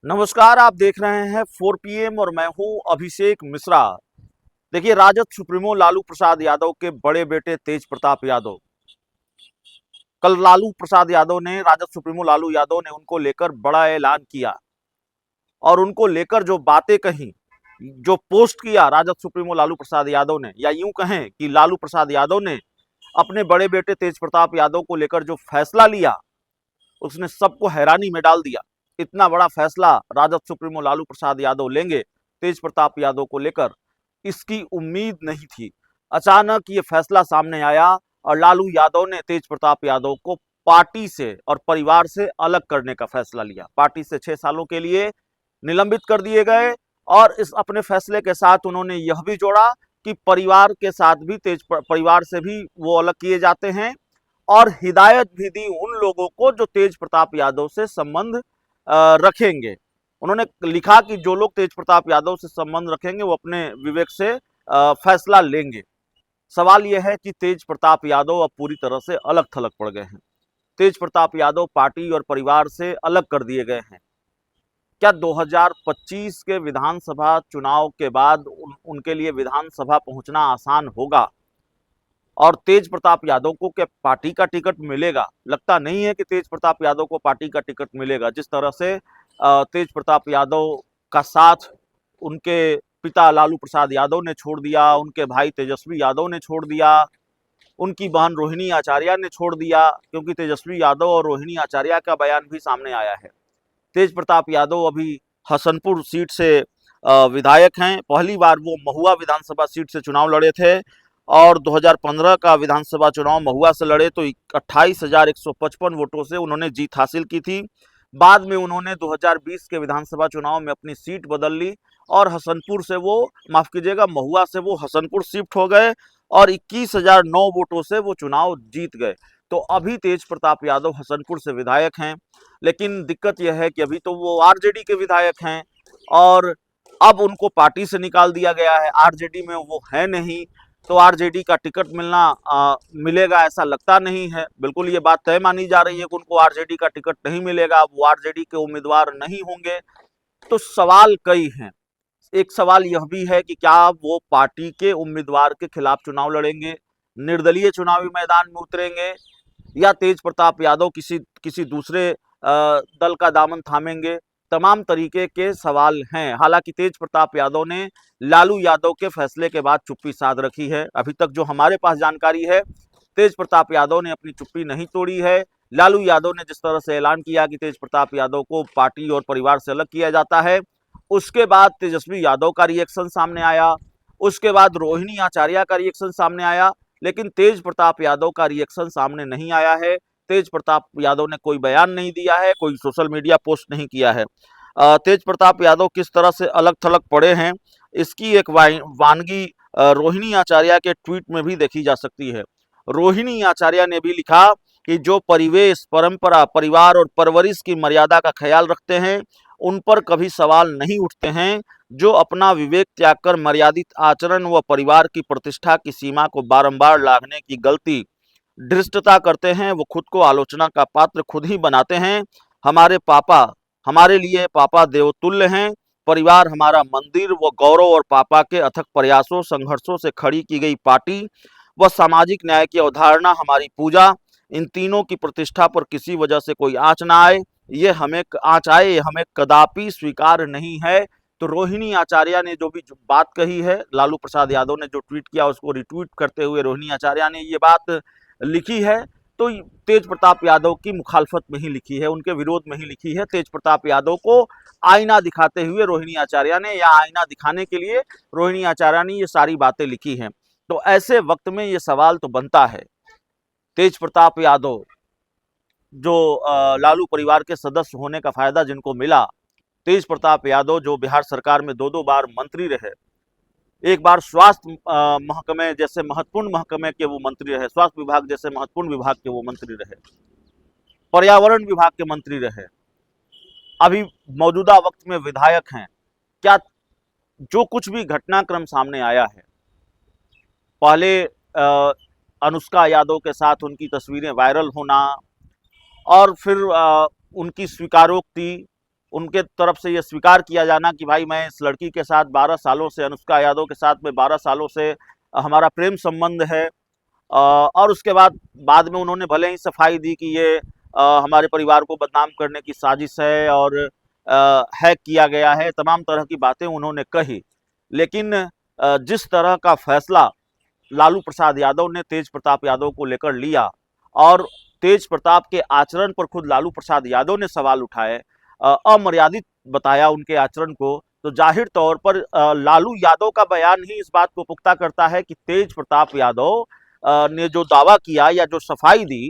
नमस्कार, आप देख रहे हैं 4 PM और मैं हूं अभिषेक मिश्रा। देखिए, राजद सुप्रीमो लालू प्रसाद यादव के बड़े बेटे तेज प्रताप यादव, कल लालू प्रसाद यादव ने, राजद सुप्रीमो लालू यादव ने उनको लेकर बड़ा ऐलान किया और उनको लेकर जो बातें कही, जो पोस्ट किया राजद सुप्रीमो लालू प्रसाद यादव ने, या यूं कहें कि लालू प्रसाद यादव ने अपने बड़े बेटे तेज प्रताप यादव को लेकर जो फैसला लिया, उसने सबको हैरानी में डाल दिया। इतना बड़ा फैसला राजद सुप्रीमो लालू प्रसाद यादव लेंगे तेज प्रताप यादव को लेकर, इसकी उम्मीद नहीं थी। अचानक ये फैसला सामने आया और लालू यादव ने तेज प्रताप यादव को पार्टी से और परिवार से अलग करने का फैसला लिया। पार्टी से 6 सालों के लिए निलंबित कर दिए गए और इस अपने फैसले के साथ उन्होंने यह भी जोड़ा कि परिवार के साथ भी परिवार से भी वो अलग किए जाते हैं और हिदायत भी दी उन लोगों को जो तेज प्रताप यादव से संबंध रखेंगे। उन्होंने लिखा कि जो लोग तेज प्रताप यादव से संबंध रखेंगे वो अपने विवेक से फैसला लेंगे। सवाल यह है कि तेज प्रताप यादव अब पूरी तरह से अलग थलग पड़ गए हैं। तेज प्रताप यादव पार्टी और परिवार से अलग कर दिए गए हैं। क्या 2025 के विधानसभा चुनाव के बाद उनके लिए विधानसभा पहुंचना आसान होगा? और तेज प्रताप यादव को क्या पार्टी का टिकट मिलेगा? लगता नहीं है कि तेज प्रताप यादव को पार्टी का टिकट मिलेगा। जिस तरह से तेज प्रताप यादव का साथ उनके पिता लालू प्रसाद यादव ने छोड़ दिया, उनके भाई तेजस्वी यादव ने छोड़ दिया, उनकी बहन रोहिणी आचार्य ने छोड़ दिया, क्योंकि तेजस्वी यादव और रोहिणी आचार्य का बयान भी सामने आया है। तेज प्रताप यादव अभी हसनपुर सीट से विधायक हैं। पहली बार वो महुआ विधानसभा सीट से चुनाव लड़े थे और 2015 का विधानसभा चुनाव महुआ से लड़े तो 28,155 वोटों से उन्होंने जीत हासिल की थी। बाद में उन्होंने 2020 के विधानसभा चुनाव में अपनी सीट बदल ली और हसनपुर से वो, माफ कीजिएगा, महुआ से वो हसनपुर शिफ्ट हो गए और 21,009 वोटों से वो चुनाव जीत गए। तो अभी तेज प्रताप यादव हसनपुर से विधायक हैं, लेकिन दिक्कत यह है कि अभी तो वो आरजेडी के विधायक हैं और अब उनको पार्टी से निकाल दिया गया है। आरजेडी में वो है नहीं, तो आरजेडी का टिकट मिलेगा ऐसा लगता नहीं है। बिल्कुल ये बात तय मानी जा रही है कि उनको आरजेडी का टिकट नहीं मिलेगा, वो आरजेडी के उम्मीदवार नहीं होंगे। तो सवाल कई हैं। एक सवाल यह भी है कि क्या वो पार्टी के उम्मीदवार के खिलाफ चुनाव लड़ेंगे, निर्दलीय चुनावी मैदान में उतरेंगे, या तेज प्रताप यादव किसी किसी दूसरे दल का दामन थामेंगे? तमाम तरीके के सवाल हैं। हालांकि तेज प्रताप यादव ने लालू यादव के फैसले के बाद चुप्पी साध रखी है। अभी तक जो हमारे पास जानकारी है, तेज प्रताप यादव ने अपनी चुप्पी नहीं तोड़ी है। लालू यादव ने जिस तरह से ऐलान किया कि तेज प्रताप यादव को पार्टी और परिवार से अलग किया जाता है, उसके बाद तेजस्वी यादव का रिएक्शन सामने आया, उसके बाद रोहिणी आचार्य का रिएक्शन सामने आया, लेकिन तेज प्रताप यादव का रिएक्शन सामने नहीं आया है। तेज प्रताप यादव ने कोई बयान नहीं दिया है, कोई सोशल मीडिया पोस्ट नहीं किया है। तेज प्रताप यादव किस तरह से अलग थलग पड़े हैं, इसकी एक वानगी रोहिणी आचार्य के ट्वीट में भी देखी जा सकती है। रोहिणी आचार्य ने भी लिखा कि जो परिवेश, परंपरा, परिवार और परवरिश की मर्यादा का ख्याल रखते हैं, उन पर कभी सवाल नहीं उठते हैं। जो अपना विवेक त्याग कर मर्यादित आचरण व परिवार की प्रतिष्ठा की सीमा को बारंबार लांघने की गलती, धृष्टता करते हैं, वो खुद को आलोचना का पात्र खुद ही बनाते हैं। हमारे लिए पापा देवतुल्य हैं। परिवार हमारा मंदिर व गौरव और पापा के अथक प्रयासों, संघर्षों से खड़ी की गई पार्टी व सामाजिक न्याय की अवधारणा हमारी पूजा। इन तीनों की प्रतिष्ठा पर किसी वजह से कोई आँच आए, ये हमें कदापि स्वीकार नहीं है। तो रोहिणी आचार्य ने जो भी बात कही है, लालू प्रसाद यादव ने जो ट्वीट किया उसको रिट्वीट करते हुए रोहिणी आचार्य ने ये बात लिखी है, तो तेज प्रताप यादव की मुखालफत में ही लिखी है, उनके विरोध में ही लिखी है। तेज प्रताप यादव को आईना दिखाते हुए रोहिणी आचार्य ने, या आईना दिखाने के लिए रोहिणी आचार्य ने ये सारी बातें लिखी हैं। तो ऐसे वक्त में ये सवाल तो बनता है, तेज प्रताप यादव जो लालू परिवार के सदस्य होने का फायदा जिनको मिला, तेज प्रताप यादव जो बिहार सरकार में 2-2 बार मंत्री रहे, एक बार स्वास्थ्य महकमे जैसे महत्वपूर्ण महकमे के वो मंत्री रहे, स्वास्थ्य विभाग जैसे महत्वपूर्ण विभाग के वो मंत्री रहे, पर्यावरण विभाग के मंत्री रहे, अभी मौजूदा वक्त में विधायक हैं। क्या जो कुछ भी घटनाक्रम सामने आया है, पहले अनुष्का यादव के साथ उनकी तस्वीरें वायरल होना और फिर उनकी स्वीकारोक्ति, उनके तरफ से ये स्वीकार किया जाना कि भाई मैं इस लड़की के साथ 12 सालों से, अनुष्का यादव के साथ में 12 सालों से हमारा प्रेम संबंध है। और उसके बाद में उन्होंने भले ही सफाई दी कि ये हमारे परिवार को बदनाम करने की साजिश है और हैक किया गया है, तमाम तरह की बातें उन्होंने कही। लेकिन जिस तरह का फैसला लालू प्रसाद यादव ने तेज प्रताप यादव को लेकर लिया और तेज प्रताप के आचरण पर खुद लालू प्रसाद यादव ने सवाल उठाए, अमर्यादित बताया उनके आचरण को, तो जाहिर तौर पर लालू यादव का बयान ही इस बात को पुख्ता करता है कि तेज प्रताप यादव ने जो दावा किया या जो सफाई दी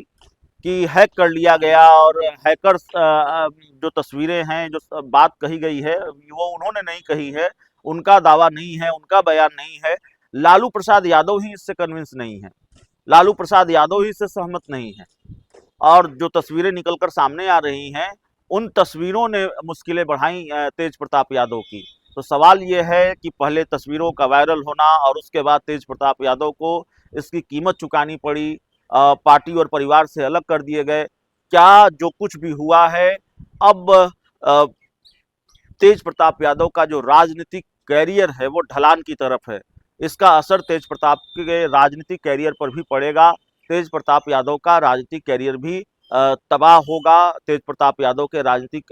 कि हैक कर लिया गया और हैकर्स जो तस्वीरें हैं, जो बात कही गई है वो उन्होंने नहीं कही है, उनका दावा नहीं है, उनका बयान नहीं है। लालू प्रसाद यादव ही इससे कन्विंस नहीं है, लालू प्रसाद यादव ही इससे सहमत नहीं है। और जो तस्वीरें निकलकर सामने आ रही हैं, उन तस्वीरों ने मुश्किलें बढ़ाई तेज प्रताप यादव की। तो सवाल ये है कि पहले तस्वीरों का वायरल होना और उसके बाद तेज प्रताप यादव को इसकी कीमत चुकानी पड़ी, पार्टी और परिवार से अलग कर दिए गए। क्या जो कुछ भी हुआ है, अब तेज प्रताप यादव का जो राजनीतिक कैरियर है वो ढलान की तरफ है। इसका असर तेज प्रताप के राजनीतिक कैरियर पर भी पड़ेगा। तेज प्रताप यादव का राजनीतिक कैरियर भी तबाह होगा। तेज प्रताप यादव के राजनीतिक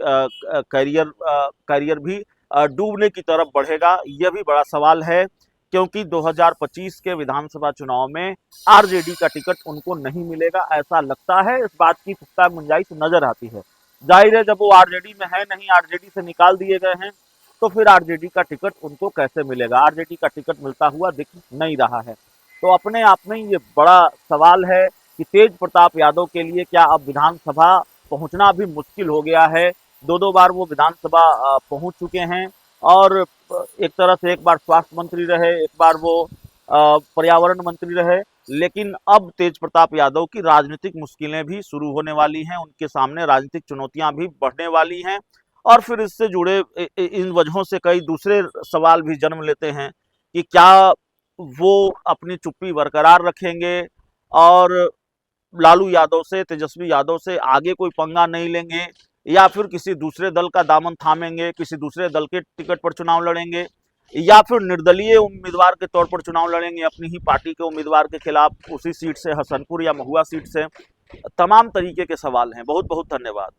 कैरियर भी डूबने की तरफ बढ़ेगा। यह भी बड़ा सवाल है, क्योंकि 2025 के विधानसभा चुनाव में आरजेडी का टिकट उनको नहीं मिलेगा, ऐसा लगता है। इस बात की पुख्ता गुंजाइश नजर आती है। जाहिर है, जब वो आरजेडी में है नहीं, आरजेडी से निकाल दिए गए हैं, तो फिर आरजेडी का टिकट उनको कैसे मिलेगा? आरजेडी का टिकट मिलता हुआ दिख नहीं रहा है। तो अपने आप में ये बड़ा सवाल है कि तेज प्रताप यादव के लिए क्या अब विधानसभा पहुंचना भी मुश्किल हो गया है। दो बार वो विधानसभा पहुंच चुके हैं और एक तरह से एक बार स्वास्थ्य मंत्री रहे, एक बार वो पर्यावरण मंत्री रहे। लेकिन अब तेज प्रताप यादव की राजनीतिक मुश्किलें भी शुरू होने वाली हैं, उनके सामने राजनीतिक चुनौतियां भी बढ़ने वाली हैं। और फिर इससे जुड़े इन वजहों से कई दूसरे सवाल भी जन्म लेते हैं कि क्या वो अपनी चुप्पी बरकरार रखेंगे और लालू यादव से, तेजस्वी यादव से आगे कोई पंगा नहीं लेंगे, या फिर किसी दूसरे दल का दामन थामेंगे, किसी दूसरे दल के टिकट पर चुनाव लड़ेंगे, या फिर निर्दलीय उम्मीदवार के तौर पर चुनाव लड़ेंगे अपनी ही पार्टी के उम्मीदवार के खिलाफ उसी सीट से, हसनपुर या महुआ सीट से। तमाम तरीके के सवाल हैं। बहुत बहुत धन्यवाद।